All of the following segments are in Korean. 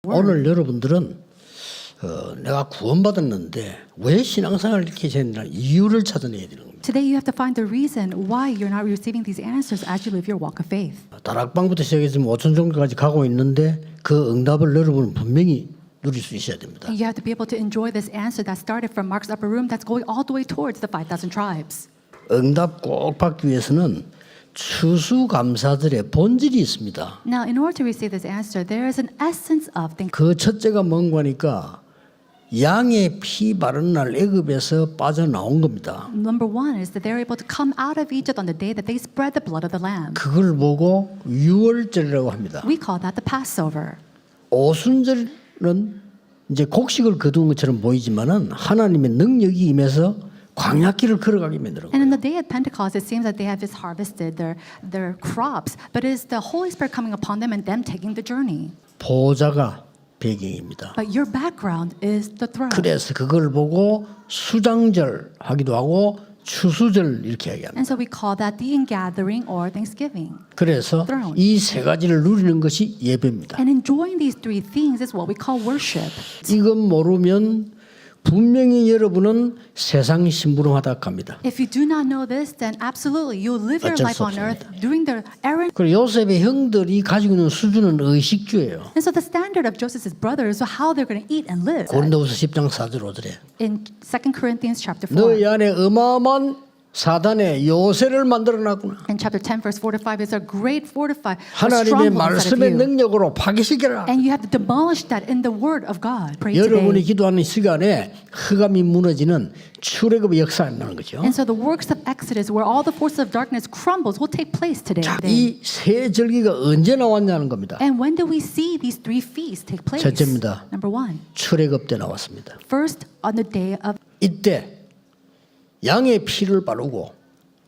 오늘 여러분들은 내가 구원받았는데 왜 신앙생활을 이렇게 해야 되나 이유를 찾아내야 되는 겁니다. Today you have to find the reason why you're not receiving these answers as you live your walk of faith. 다락방부터 시작해서 5천 정도까지 가고 있는데 그 응답을 여러분은 분명히 누릴 수 있어야 됩니다. And you have to be able to enjoy this answer that started from Mark's upper room that's going all the way towards the 5,000 tribes. 응답 꼭 받기 위해서는 추수감사절의 본질이 있습니다. Now, in order to receive this answer, there is an essence of thanksgiving. 그 첫째가 뭔가 하니까 양의 피 바른 날 애굽에서 빠져나온 겁니다. Number one is that they're able to come out of Egypt on the day that they spread the blood of the lamb. 그걸 보고 유월절이라고 합니다. We call that the Passover. 오순절은 이제 곡식을 거둔 것처럼 보이지만은 하나님의 능력이 임해서 광야길을 걸어가게 만드는 And 거예요. in the day of Pentecost, it seems that they have just harvested their crops, but it is the Holy Spirit coming upon them and them taking the journey. 보좌가 배경입니다. But your background is the throne. 그래서 그걸 보고 수장절 하기도 하고 추수절 이렇게 얘기합니다. And so we call that the ingathering or Thanksgiving. 그래서 throne. 이 세 가지를 누리는 것이 예배입니다. And enjoying these three things is what we call worship. 이건 모르면 분명히 여러분은 세상 심부름하다 갑니다. If you do not know this, then absolutely you'll live your 어쩔 life 수 on earth 없습니다. doing the errand. 그리고 요셉의 형들이 가지고 있는 수준은 의식주예요. And so the standard of Joseph's brothers is how they're going to eat and live. 고린도후서 10장 4절 5절에 In 2 Corinthians chapter 4. 너희 안에 어마어마한 사단의 요새를 만들어놨구나. In chapter 10, verse 4 to 5, is a great fortified 하나님의 stronghold inside of 말씀의 you. 능력으로 파괴시켜라. And you have to demolish that in the word of God. Pray 여러분이 today. 기도하는 시간에 흑암이 무너지는 출애굽의 역사가 나는 거죠. And so the works of Exodus, where all the forces of darkness crumbles, will take place today. 자, 이 세 절기가 언제 나왔냐는 겁니다. And when do we see these three feasts take place? 첫째입니다. Number one, 출애굽 때 나왔습니다. first on the day of. 이때 양의 피를 바르고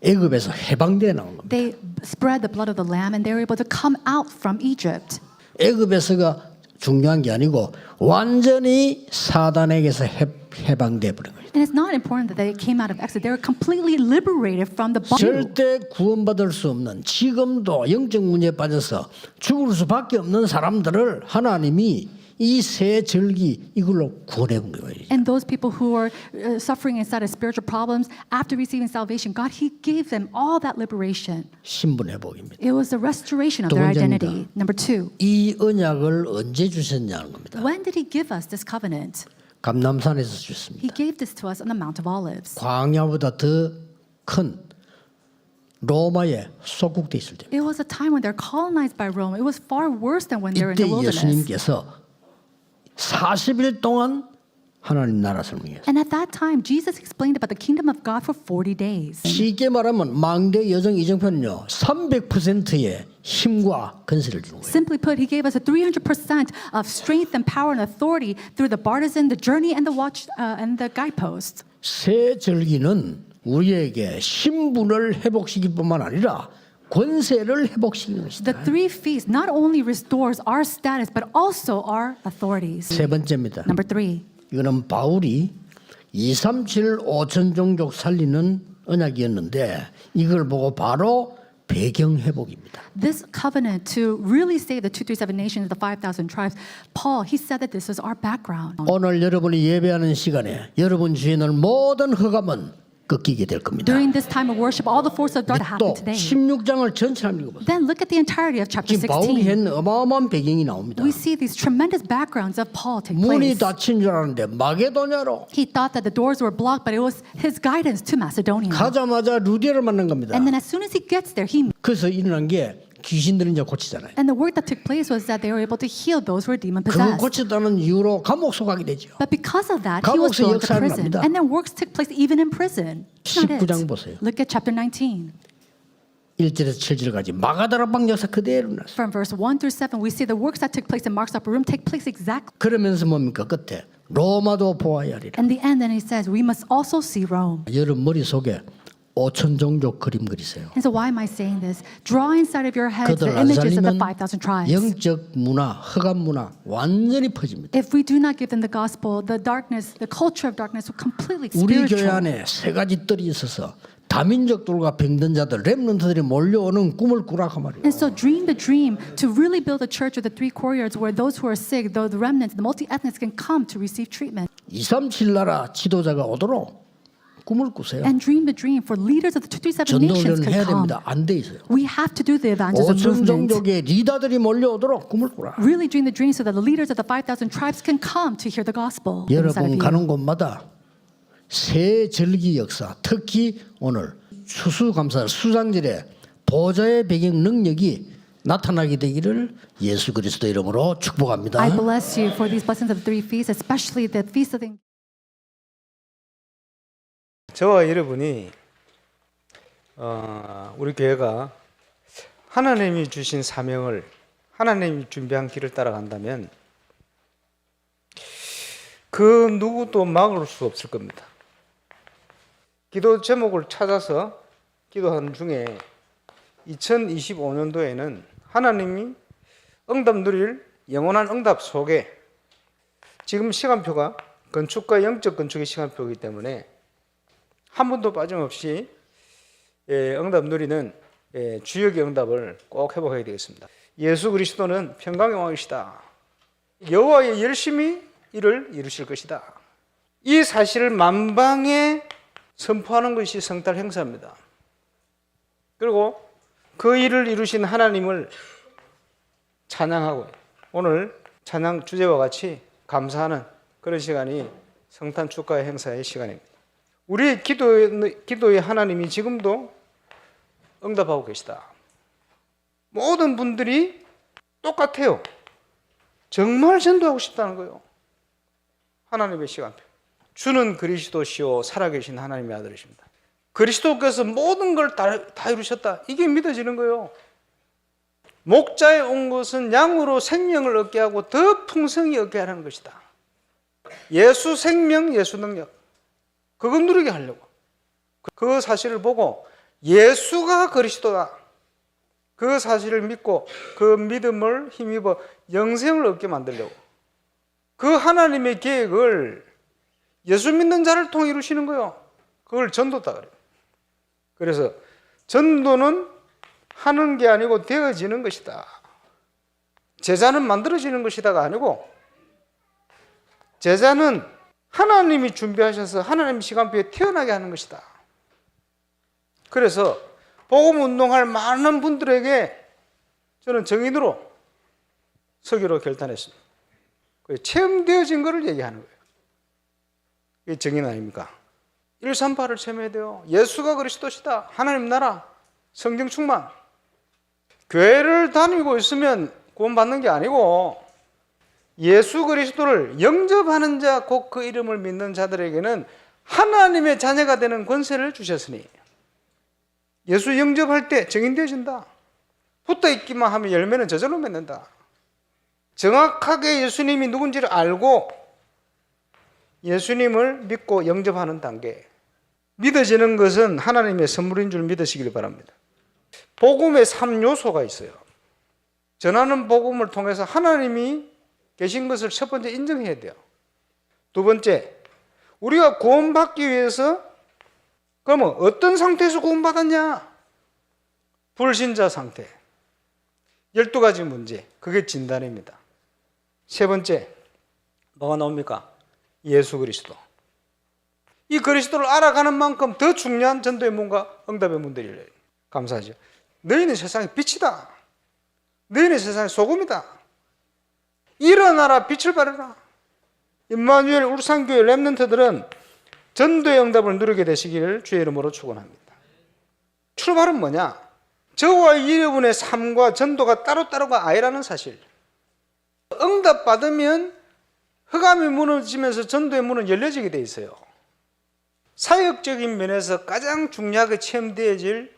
애굽에서 해방되어 나온 겁니다. They spread the blood of the lamb and they were able to come out from Egypt. 애굽에서가 중요한 게 아니고 완전히 사단에게서 해방돼 버린 거예요. And it's not important that they came out of Exodus. They were completely liberated from the bondage. 절대 구원받을 수 없는 지금도 영적 문제에 빠져서 죽을 수밖에 없는 사람들을 하나님이 이 세 절기 이걸로 구원해 본 거예요. And those people who are suffering inside of spiritual problems, after receiving salvation, God, He gave them all that liberation. 신분 회복입니다. It was the restoration of 두 their 번째입니다. identity. Number two, 이 언약을 언제 주셨냐는 겁니다. when did He give us this covenant? 감람산에서 He 주셨습니다. gave this to us on the Mount of Olives. 광야보다 더 큰 로마에 속국돼 있을 때 It was a time when they're colonized by Rome. It was far worse than when they were in 이때 the wilderness. 예수님께서 40일 동안 하나님 나라 설명했어요. And at that time, Jesus explained about the kingdom of God for 40 days. 쉽게 말하면 망대 여정 이정표는요 300%의 힘과 건세를 주는 거예요. Simply put, He gave us a 300% of strength and power and authority through the partisan, the journey, and the watch and the guideposts. 새 절기는 우리에게 신분을 회복시킬 뿐만 아니라 권세를 회복시키는 것이다. The three feasts not only restores our status, but also our authorities. 세 번째입니다. Number three, 이거는 바울이 237 5천 종족 살리는 언약이었는데 이걸 보고 바로 배경 회복입니다. this covenant to really save the 237 nations, the 5,000 tribes, Paul, he said that this was our background. 오늘 여러분이 예배하는 시간에 여러분 주위에 있는 모든 흑암은 꺾이게 될 겁니다. During this time of worship, all the forces of darkness 또 happen today. 16장을 전체 한번 읽어보세요. Then look at the entirety of chapter 지금 바울이 16. 한 어마어마한 배경이 나옵니다. We see these tremendous backgrounds of Paul take 문이 place. 닫힌 줄 알았는데 마게도냐로 He thought that the doors were blocked, but it was his guidance to Macedonia. 가자마자 루디아를 만난 겁니다. And then as soon as he gets there, 그래서 일어난 게 귀신들을 이제 고치잖아요. and the work that took place was that they were able to heal those who were demon 그거 possessed. 고쳤다는 이유로 감옥소 가게 되죠. But because of that, he was 감옥에서 thrown to 역사를 prison. 납니다. And then works took place even in prison. That's not 19장 it. 보세요. Look at chapter 19. 1절에서 7절까지 마가다락방 역사 그대로 났어요. From verse 1 through 7, we see the works that took place in Mark's upper room take place exactly. 그러면서 뭡니까 끝에 로마도 보아야 하리라. In the end, then he says, we must also see Rome. 여러분 머릿속에 5천 종족 그림 그리세요. And so why am I saying this? Draw inside of your heads 그들 the 안 images of the 살리면 5,000 tribes. 영적 문화, 흑암 문화 완전히 퍼집니다. If we do not give them the gospel, the darkness, the culture of darkness will completely 우리 교회 spiritual. 안에 세 가지 뜰이 있어서 다민족들과 병든 자들, 렘넌트들이 몰려오는 꿈을 꾸라 그 말이에요. And so dream the dream to really build a church with the three courtyards where those who are sick, the remnants, the multi-ethnics can come to receive treatment. 237 나라 지도자가 오도록 꿈을 꾸세요. And dream the dream for leaders of the 237 nations 전도훈련 can 해야 come. 됩니다. 안 돼 있어요. We have to do the evangelism 5천 movement. 종족의 리더들이 몰려오도록 꿈을 꾸라. Really dream the dream so that the leaders of the 5,000 tribes can come to hear the gospel. inside of 여러분 you. 가는 곳마다 새 절기 역사, 특히 오늘 추수감사 수장절에 보좌의 배경 능력이 나타나게 되기를 예수 그리스도 이름으로 축복합니다. I bless you for these blessings of the three feasts, especially the feast of the 저와 여러분이 우리 교회가 하나님이 주신 사명을 하나님이 준비한 길을 따라간다면 그 누구도 막을 수 없을 겁니다. 기도 제목을 찾아서 기도하는 중에 2025년도에는 하나님이 응답 누릴 영원한 응답 속에 지금 시간표가 건축과 영적 건축의 시간표이기 때문에 한 번도 빠짐없이 응답 누리는 주역의 응답을 꼭 회복해야 되겠습니다. 예수 그리스도는 평강의 왕이시다. 여호와의 열심히 일을 이루실 것이다. 이 사실을 만방에 선포하는 것이 성달 행사입니다. 그리고 그 일을 이루신 하나님을 찬양하고 오늘 찬양 주제와 같이 감사하는 그런 시간이 성탄 축가의 행사의 시간입니다. 우리의 기도의 하나님이 지금도 응답하고 계시다. 모든 분들이 똑같아요. 정말 전도하고 싶다는 거예요. 하나님의 시간표. 주는 그리스도시요 살아계신 하나님의 아들이십니다. 그리스도께서 모든 걸 다 이루셨다. 이게 믿어지는 거예요. 목자에 온 것은 양으로 생명을 얻게 하고 더 풍성히 얻게 하는 것이다. 예수 생명, 예수 능력. 그거 누리게 하려고. 그 사실을 보고 예수가 그리스도다. 그 사실을 믿고 그 믿음을 힘입어 영생을 얻게 만들려고. 그 하나님의 계획을 예수 믿는 자를 통해 이루시는 거예요. 그걸 전도다 그래요. 그래서 전도는 하는 게 아니고 되어지는 것이다. 제자는 만들어지는 것이다가 아니고 제자는 하나님이 준비하셔서 하나님 시간표에 태어나게 하는 것이다. 그래서 복음 운동할 많은 분들에게 저는 정인으로 서기로 결단했습니다. 체험되어진 것을 얘기하는 거예요. 이게 정인 아닙니까? 138을 체험해야 돼요. 예수가 그리스도시다. 하나님 나라, 성경 충만. 교회를 다니고 있으면 구원받는 게 아니고 예수 그리스도를 영접하는 자, 곧 그 이름을 믿는 자들에게는 하나님의 자녀가 되는 권세를 주셨으니 예수 영접할 때 정인되어진다. 붙어있기만 하면 열매는 저절로 맺는다. 정확하게 예수님이 누군지를 알고 예수님을 믿고 영접하는 단계. 믿어지는 것은 하나님의 선물인 줄 믿으시길 바랍니다. 복음의 3요소가 있어요. 전하는 복음을 통해서 하나님이 계신 것을 첫 번째 인정해야 돼요. 두 번째, 우리가 구원받기 위해서 그러면 어떤 상태에서 구원받았냐? 불신자 상태. 12가지 문제. 그게 진단입니다. 세 번째, 뭐가 나옵니까? 예수 그리스도. 이 그리스도를 알아가는 만큼 더 중요한 전도의 문과 응답의 문들이 열려요. 감사하죠. 너희는 세상의 빛이다. 너희는 세상의 소금이다. 일어나라, 빛을 발해라. 임마누엘 울산교회 렘넌트들은 전도의 응답을 누리게 되시기를 주의 이름으로 축원합니다. 출발은 뭐냐? 저와 여러분의 삶과 전도가 따로따로가 아니라는 사실. 응답 받으면 흑암이 무너지면서 전도의 문은 열려지게 돼 있어요. 사역적인 면에서 가장 중요하게 체험되어질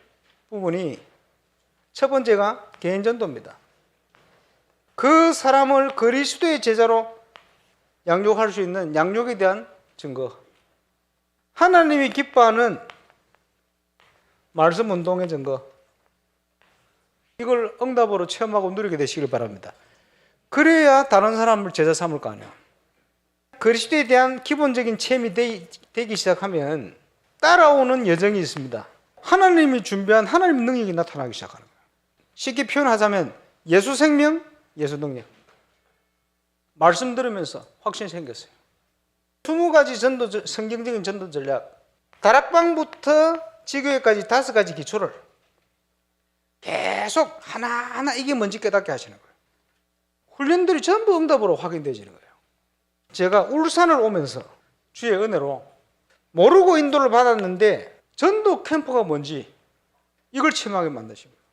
부분이 첫 번째가 개인 전도입니다. 그 사람을 그리스도의 제자로 양육할 수 있는 양육에 대한 증거. 하나님이 기뻐하는 말씀 운동의 증거. 이걸 응답으로 체험하고 누리게 되시길 바랍니다. 그래야 다른 사람을 제자 삼을 거 아니야. 그리스도에 대한 기본적인 체험이 되기 시작하면 따라오는 여정이 있습니다. 하나님이 준비한 하나님 능력이 나타나기 시작하는 거예요. 쉽게 표현하자면 예수 생명, 예수 능력. 말씀 들으면서 확신이 생겼어요. 20가지 전도, 성경적인 전도 전략. 다락방부터 지교회까지 5가지 기초를 계속 하나하나 이게 뭔지 깨닫게 하시는 거예요. 훈련들이 전부 응답으로 확인되어지는 거예요. 제가 울산을 오면서 주의 은혜로 모르고 인도를 받았는데 전도 캠프가 뭔지 이걸 체험하게 만드신 거예요.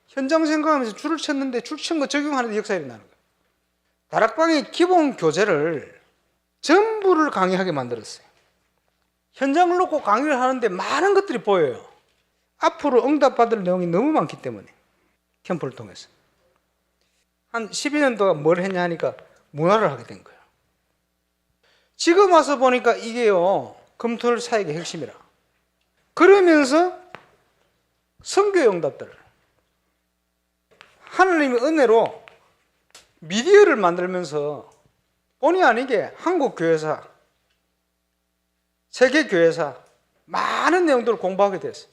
현장 생각하면서 줄을 쳤는데 줄 친 거 적용하는 데 역사가 일어나는 거예요. 다락방의 기본 교재를 전부를 강의하게 만들었어요. 현장을 놓고 강의를 하는데 많은 것들이 보여요. 앞으로 응답받을 내용이 너무 많기 때문에 캠프를 통해서 한 12년 동안 뭘 했냐 하니까 문화를 하게 된 거예요. 지금 와서 보니까 이게요 금토일 사역의 핵심이라. 그러면서 선교의 응답들을 하나님의 은혜로 미디어를 만들면서 본의 아니게 한국 교회사, 세계 교회사 많은 내용들을 공부하게 됐어요.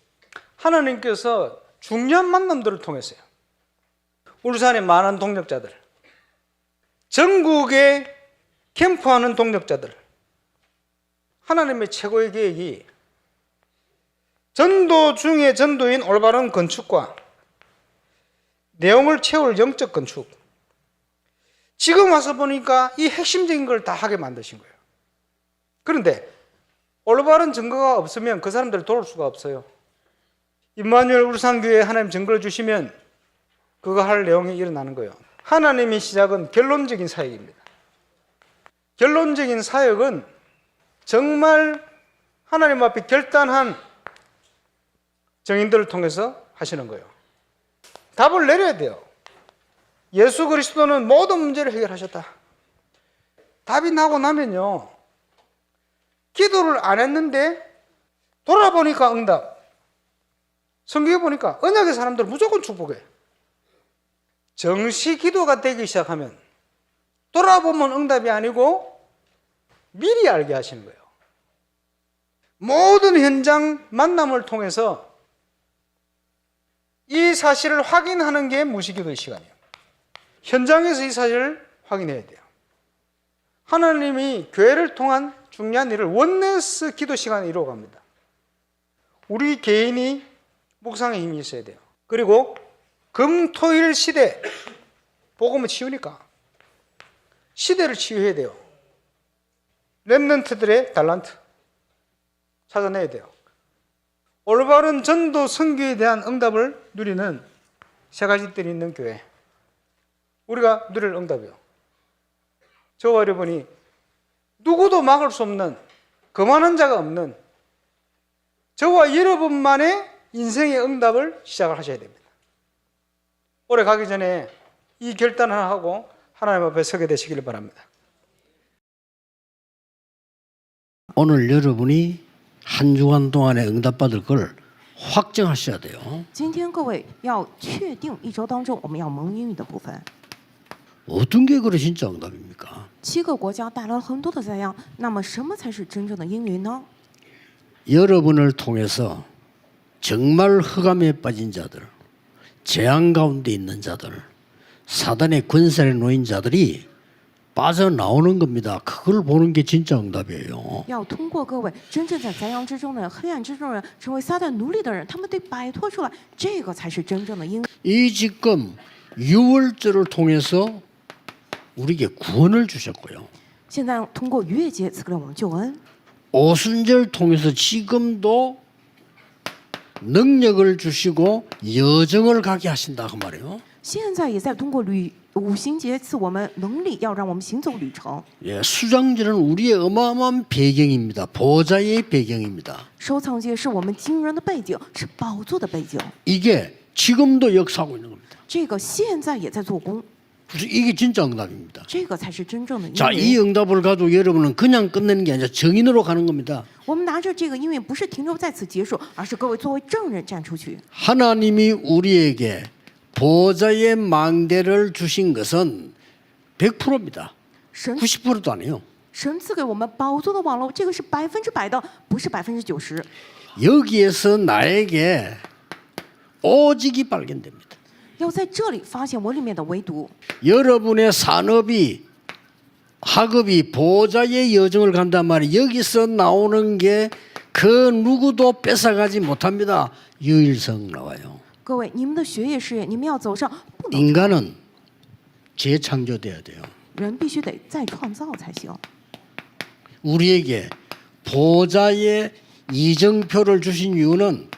하나님께서 중요한 만남들을 통했어요. 울산의 많은 동력자들, 전국에 캠프하는 동력자들, 하나님의 최고의 계획이 전도 중에 전도인 올바른 건축과 내용을 채울 영적 건축. 지금 와서 보니까 이 핵심적인 걸 다 하게 만드신 거예요. 그런데 올바른 증거가 없으면 그 사람들을 도울 수가 없어요. 임마누엘 울산교회에 하나님 증거를 주시면 그거 할 내용이 일어나는 거예요. 하나님의 시작은 결론적인 사역입니다. 결론적인 사역은 정말 하나님 앞에 결단한 정인들을 통해서 하시는 거예요. 답을 내려야 돼요. 예수 그리스도는 모든 문제를 해결하셨다. 답이 나고 나면요, 기도를 안 했는데 돌아보니까 응답. 성경에 보니까 언약의 사람들 무조건 축복해. 정시 기도가 되기 시작하면 돌아보면 응답이 아니고 미리 알게 하시는 거예요. 모든 현장 만남을 통해서 이 사실을 확인하는 게 무시기도의 시간이에요. 현장에서 이 사실을 확인해야 돼요. 하나님이 교회를 통한 중요한 일을 원네스 기도 시간에 이루어갑니다. 우리 개인이 묵상에 힘이 있어야 돼요. 그리고 금토일 시대, 복음을 치우니까 시대를 치유해야 돼요. 렘넌트들의 달란트 찾아내야 돼요. 올바른 전도 선교에 대한 응답을 누리는 세 가지 뜰이 있는 교회, 우리가 누릴 응답이요. 저와 여러분이 누구도 막을 수 없는, 거만한 자가 없는 저와 여러분만의 인생의 응답을 시작을 하셔야 됩니다. 올해 가기 전에 이 결단을 하고 하나님 앞에 서게 되시길 바랍니다. 오늘 여러분이 한 주간 동안에 응답받을 걸 확정하셔야 돼요. 今天各位要确定一周当中我们要蒙应允的部分。 어떤 게 그래 진짜 응답입니까? 7个国家带来了很多的灾殃，那么什么才是真正的应允呢？ 여러분을 통해서 정말 흑암에 빠진 자들, 재앙 가운데 있는 자들, 사단의 권세에 놓인 자들이 빠져나오는 겁니다. 그걸 보는 게 진짜 응답이에요. 要通过各位真正在灾殃之中的黑暗之中人，成为撒旦奴隶的人，他们得摆脱出来，这个才是真正的应。 이 지금 유월절을 통해서 우리에게 구원을 주셨고요. 现在通过逾越节赐给了我们救恩， 오순절 통해서 지금도 능력을 주시고 여정을 가게 하신다 그 말이에요. 现在也在通过五旬节赐我们能力，要让我们行走旅程。 예, 수장절은 우리의 어마어마한 배경입니다. 보좌의 배경입니다. 收藏节是我们惊人的背景，是宝座的背景。 이게 지금도 역사하고 있는 겁니다. 这个现在也在做工， 그래서 이게 진짜 응답입니다. 这个才是真正的应 자, 이 允。 응답을 가지고 여러분은 그냥 끝내는 게 아니라 정인으로 가는 겁니다. 我们拿着这个应允，不是停留在此结束，而是各位作为证人站出去。 하나님이 우리에게 보좌의 망대를 주신 것은 100%입니다. 神 90%도 아니에요. 神赐给我们宝座的网络，这个是100%的，不是90%。 여기에서 나에게 오직이 발견됩니다. 要在这里发现我里面的唯独。 여러분의 산업이 학업이 보좌의 여정을 간단 말이에요. 여기서 나오는 게 그 누구도 뺏어가지 못합니다. 유일성 나와요. 各位，你们的学业事业，你们要走上不能 인간은 재창조돼야 돼요. 人必须得再创造才行。 우리에게 보좌의 이정표를 주신 이유는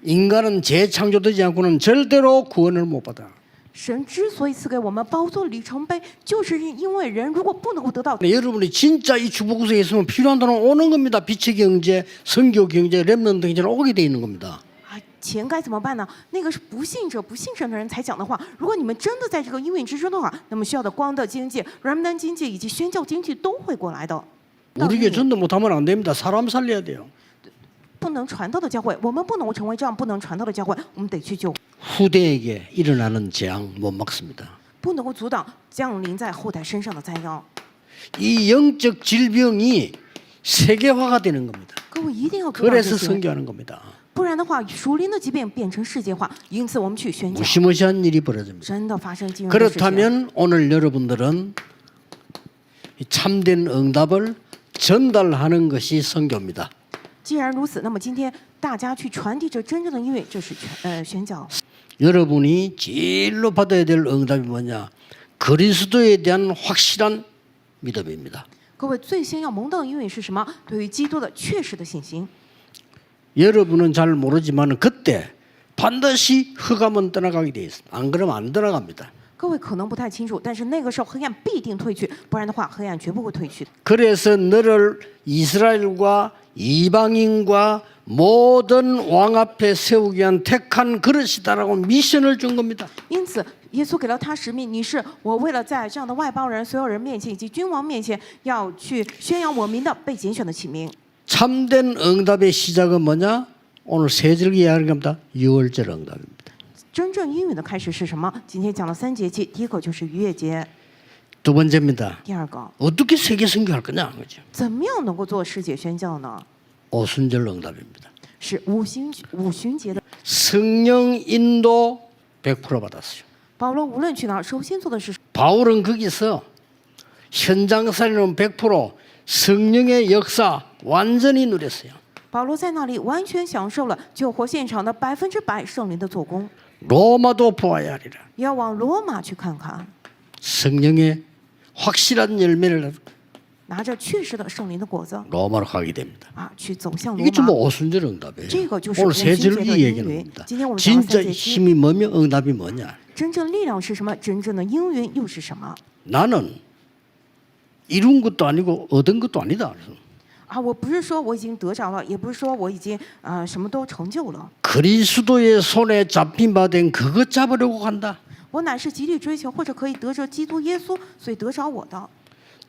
인간은 재창조되지 않고는 절대로 구원을 못 받아. 神之所以赐给我们宝座里程碑，就是因为人如果不能够得到， 여러분이 진짜 이 축복 구석에 있으면 필요한 돈은 오는 겁니다. 빛의 경제, 선교 경제, 렘넌트 경제는 오게 돼 있는 겁니다. 啊，钱该怎么办呢？那个是不信者、不信神的人才讲的话。如果你们真的在这个应允之中的话，那么需要的光的经济、렘넌트经济以及宣教经济都会过来的。 우리에게 전도 못하면 안 됩니다. 사람 살려야 돼요. 不能传道的教会，我们不能成为这样不能传道的教会，我们得去救， 후대에게 일어나는 재앙 못 막습니다. 不能够阻挡降临在后代身上的灾殃。 이 영적 질병이 세계화가 되는 겁니다. 各位一定要做到这 그래서 些， 선교하는 겁니다. 不然的话，属灵的疾病变成世界化，因此我们去宣讲， 무시무시한 일이 벌어집니다. 真的发生惊人的事情。 그렇다면 오늘 여러분들은 이 참된 응답을 전달하는 것이 선교입니다. 既然如此，那么今天大家去传递这真正的音乐，这是宣教。 여러분이 제일로 받아야 될 응답이 뭐냐? 그리스도에 대한 확실한 믿음입니다. 各位最先要蒙到的音乐是什么？对于基督的确实的信心。 여러분은 잘 모르지만 그때 반드시 흑암은 떠나가게 돼 있습니다. 안 그러면 안 떠나갑니다. 各位可能不太清楚，但是那个时候黑暗必定退去，不然的话黑暗绝不会退去。 그래서 너를 이스라엘과 이방인과 모든 왕 앞에 세우기 위한 택한 그릇이다라고 미션을 준 겁니다. 因此，耶稣给了他使命，你是我为了在这样的外邦人、所有人面前以及君王面前，要去宣扬我名的被拣选的启明。 참된 응답의 시작은 뭐냐? 오늘 세 절기 이야기하는 겁니다. 유월절 응답입니다. 真正应允的开始是什么？今天讲了3节气，第一个就是逾越节， 두 번째입니다. 第二个 어떻게 세계 선교할 거냐? 그죠? 怎么样能够做世界宣教呢？ 오순절 응답입니다. 是五旬节的。 성령 인도 100% 받았어요. 保罗无论去哪儿，首先做的是 바울은 거기서 현장 살리는 100% 성령의 역사 완전히 누렸어요. 保罗在那里完全享受了救活现场的100%圣灵的做工， 로마도 보아야 하리라. 也要往罗马去看看， 성령의 확실한 열매를 拿着确实的圣灵的果子 로마로 가게 됩니다. 啊，去走向罗 이게 전부 马。 오순절 응답이에요. 제가就是 오늘 세 절기 오순절의 얘기는 인유에. 겁니다.今天我们 진짜 讲了 3节期。 힘이 뭐며 응답이 뭐냐? 真正力量是什么？真正的应允又是什么？ 나는 이룬 것도 아니고 얻은 것도 아니다. 啊，我不是说我已经得着了，也不是说我已经什么都成就了， 그리스도의 손에 잡힌 바 된 그것 잡으려고 간다. 我乃是极力追求或者可以得着基督耶稣，所以得着我的。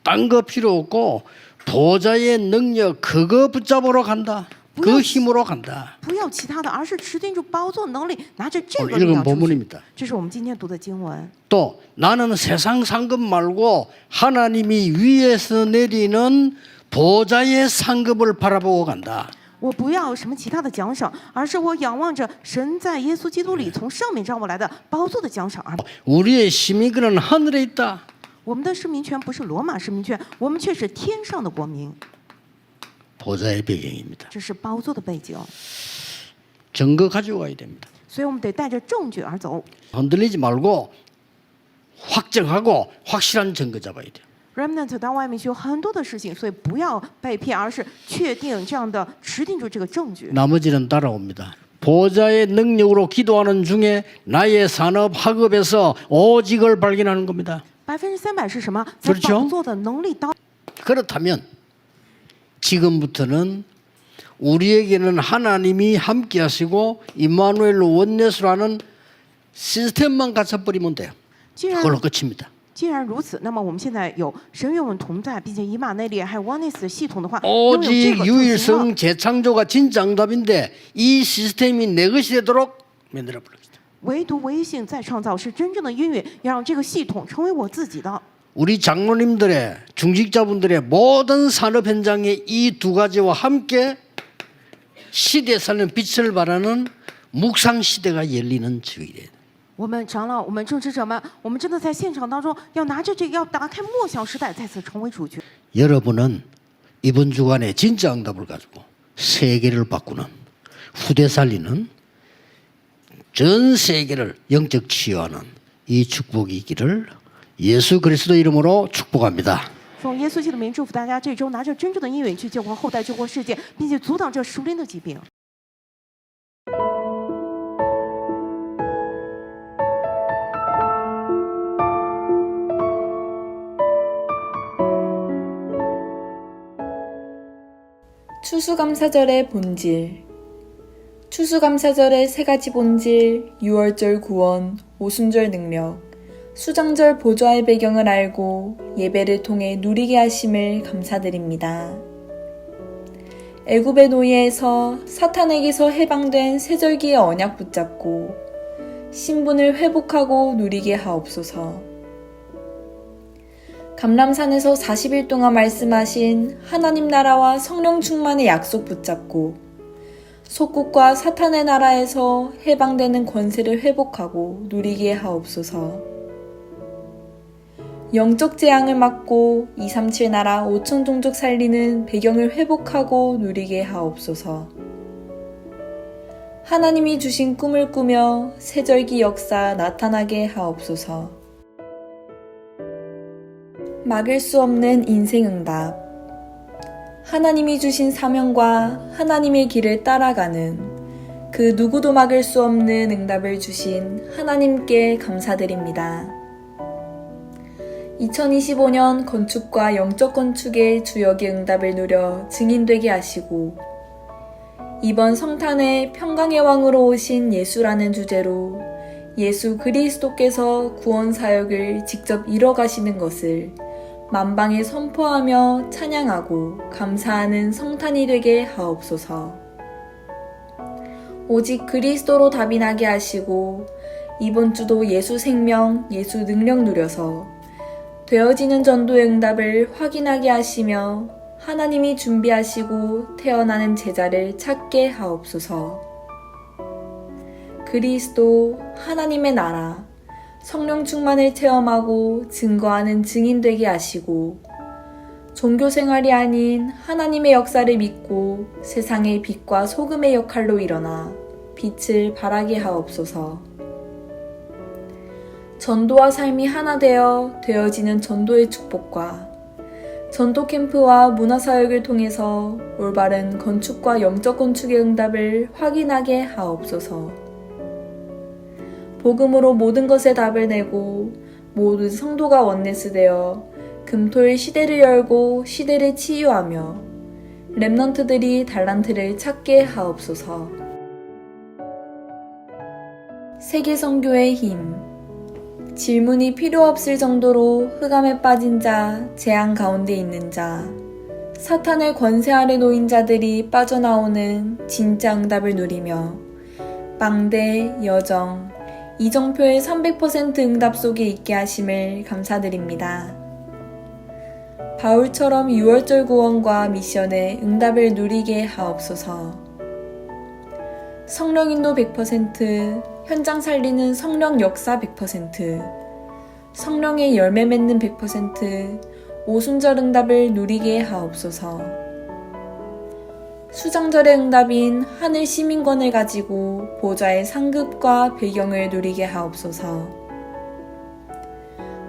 딴 거 필요 없고 보좌의 능력 그거 붙잡으러 간다. 그 힘으로 간다. 不要其他的，而是持定住宝座能力，拿着这 오늘 个力 읽은 量出去。 본문입니다. 这是我们今天读的经文。 또 나는 세상 상급 말고 하나님이 위에서 내리는 보좌의 상급을 바라보고 간다. 我不要什么其他的奖赏，而是我仰望着神在耶稣基督里从上面召我来的宝座的奖赏。而 우리의 시민권은 하늘에 있다. 我们的市民权不是罗马市民权，我们却是天上的国民。 보좌의 배경입니다. 这是宝座的背景， 증거 가지고 가야 됩니다. 所以我们得带着证据而走。 흔들리지 말고 확정하고 확실한 증거 잡아야 돼요. Remnant 到外面去有很多的事情，所以不要被骗，而是确定这样的持定住这个证据。 나머지는 따라옵니다. 보좌의 능력으로 기도하는 중에 나의 산업 학업에서 오직을 발견하는 겁니다. 300%是什么？在 그렇죠 宝座的能力当。 그렇다면 지금부터는 우리에게는 하나님이 함께 하시고 임마누엘로 원예수라는 시스템만 갖춰버리면 돼요. 既然 그걸로 끝입니다. 既然如此，那么我们现在有神与我们同在，并且以马内利还有 Oneness 的系统的话，拥有这 오직 个就行了。 유일성 재창조가 진짜 응답인데 이 시스템이 내 것이 되도록 만들어 버립니다. 唯独唯一性再创造是真正的音乐，要让这个系统成为我自己的。 우리 장로님들의 중직자분들의 모든 산업 현장에 이 두 가지와 함께 시대에 살는 빛을 발하는 묵상 시대가 열리는 주일에. 我们长老，我们政治者们，我们真的在现场当中要拿着这个，要打开默想时代，再次成为主角。 여러분은 이번 주간에 진짜 응답을 가지고 세계를 바꾸는 후대 살리는 전 세계를 영적 치유하는 이 축복이 있기를 예수 그리스도 이름으로 축복합니다. 奉耶稣基督的名祝福大家，这周拿着真正的应允去救活后代、救活世界，并且阻挡这属灵的疾病。 추수감사절의 본질. 추수감사절의 세 가지 본질, 유월절 구원, 오순절 능력, 수장절 보좌의 배경을 알고 예배를 통해 누리게 하심을 감사드립니다. 애굽의 노예에서 사탄에게서 해방된 세절기의 언약 붙잡고 신분을 회복하고 누리게 하옵소서. 감람산에서 40일 동안 말씀하신 하나님 나라와 성령 충만의 약속 붙잡고 속국과 사탄의 나라에서 해방되는 권세를 회복하고 누리게 하옵소서. 영적 재앙을 막고 237 나라 5천 종족 살리는 배경을 회복하고 누리게 하옵소서. 하나님이 주신 꿈을 꾸며 세절기 역사 나타나게 하옵소서. 막을 수 없는 인생응답. 하나님이 주신 사명과 하나님의 길을 따라가는 그 누구도 막을 수 없는 응답을 주신 하나님께 감사드립니다. 2025년 건축과 영적 건축의 주역의 응답을 누려 증인되게 하시고 이번 성탄에 평강의 왕으로 오신 예수라는 주제로 예수 그리스도께서 구원 사역을 직접 이뤄가시는 것을 만방에 선포하며 찬양하고 감사하는 성탄이 되게 하옵소서. 오직 그리스도로 답이 나게 하시고 이번 주도 예수 생명, 예수 능력 누려서 되어지는 전도의 응답을 확인하게 하시며 하나님이 준비하시고 태어나는 제자를 찾게 하옵소서. 그리스도 하나님의 나라 성령 충만을 체험하고 증거하는 증인 되게 하시고 종교 생활이 아닌 하나님의 역사를 믿고 세상의 빛과 소금의 역할로 일어나 빛을 발하게 하옵소서. 전도와 삶이 하나 되어지는 전도의 축복과 전도 캠프와 문화사역을 통해서 올바른 건축과 영적 건축의 응답을 확인하게 하옵소서. 복음으로 모든 것에 답을 내고 모든 성도가 원네스되어 금토일 시대를 열고 시대를 치유하며 렘넌트들이 달란트를 찾게 하옵소서. 세계 선교의 힘. 질문이 필요 없을 정도로 흑암에 빠진 자, 재앙 가운데 있는 자, 사탄의 권세 아래 놓인 자들이 빠져나오는 진짜 응답을 누리며 빵대, 여정, 이정표의 300% 응답 속에 있게 하심을 감사드립니다. 바울처럼 유월절 구원과 미션의 응답을 누리게 하옵소서. 성령 인도 100%, 현장 살리는 성령 역사 100%, 성령의 열매 맺는 100%, 오순절 응답을 누리게 하옵소서. 수장절의 응답인 하늘 시민권을 가지고 보좌의 상급과 배경을 누리게 하옵소서.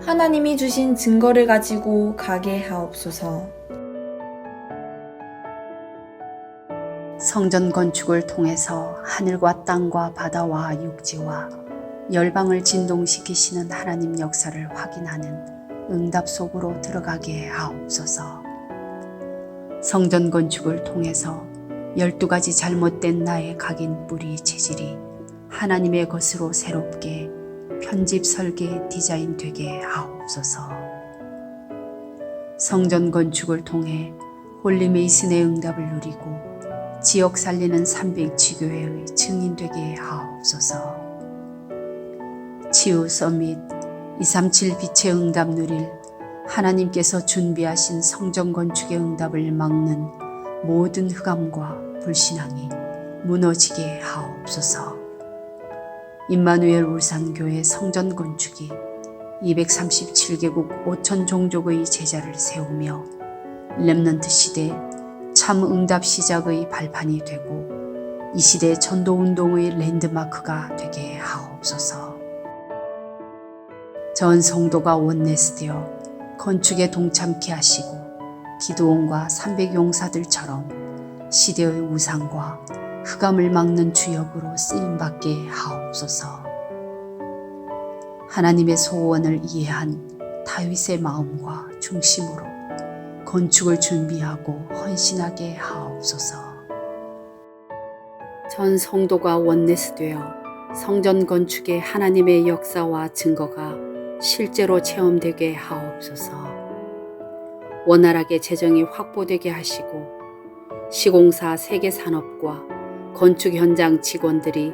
하나님이 주신 증거를 가지고 가게 하옵소서. 성전 건축을 통해서 하늘과 땅과 바다와 육지와 열방을 진동시키시는 하나님 역사를 확인하는 응답 속으로 들어가게 하옵소서. 성전 건축을 통해서 12가지 잘못된 나의 각인 뿌리 체질이 하나님의 것으로 새롭게 편집 설계 디자인 되게 하옵소서. 성전 건축을 통해 홀리메이슨의 응답을 누리고 지역 살리는 300지교회의 증인 되게 하옵소서. 치유 서밋 237 빛의 응답 누릴 하나님께서 준비하신 성전 건축의 응답을 막는 모든 흑암과 불신앙이 무너지게 하옵소서. 임마누엘 울산교회 성전 건축이 237개국 5천 종족의 제자를 세우며 렘넌트 시대 참 응답 시작의 발판이 되고 이 시대 전도운동의 랜드마크가 되게 하옵소서. 전 성도가 원내스되어 건축에 동참케 하시고 기드온과 300용사들처럼 시대의 우상과 흑암을 막는 주역으로 쓰임받게 하옵소서. 하나님의 소원을 이해한 다윗의 마음과 중심으로 건축을 준비하고 헌신하게 하옵소서. 전 성도가 원내스되어 성전 건축의 하나님의 역사와 증거가 실제로 체험되게 하옵소서. 원활하게 재정이 확보되게 하시고 시공사 세계산업과 건축 현장 직원들이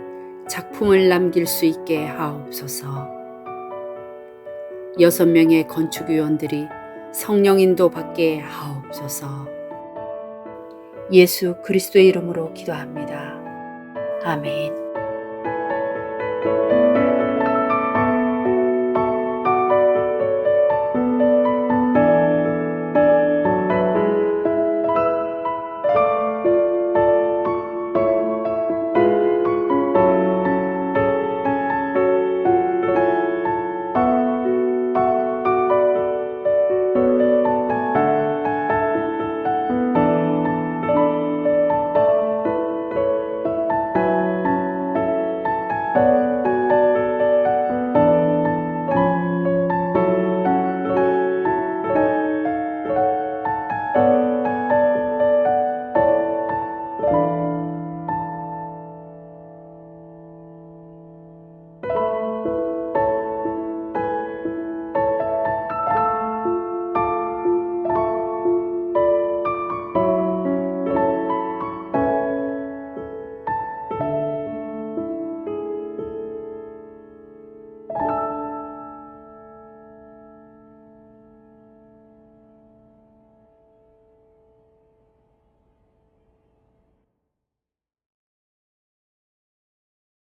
작품을 남길 수 있게 하옵소서. 6명의 건축위원들이 성령 인도 받게 하옵소서. 예수 그리스도의 이름으로 기도합니다. 아멘.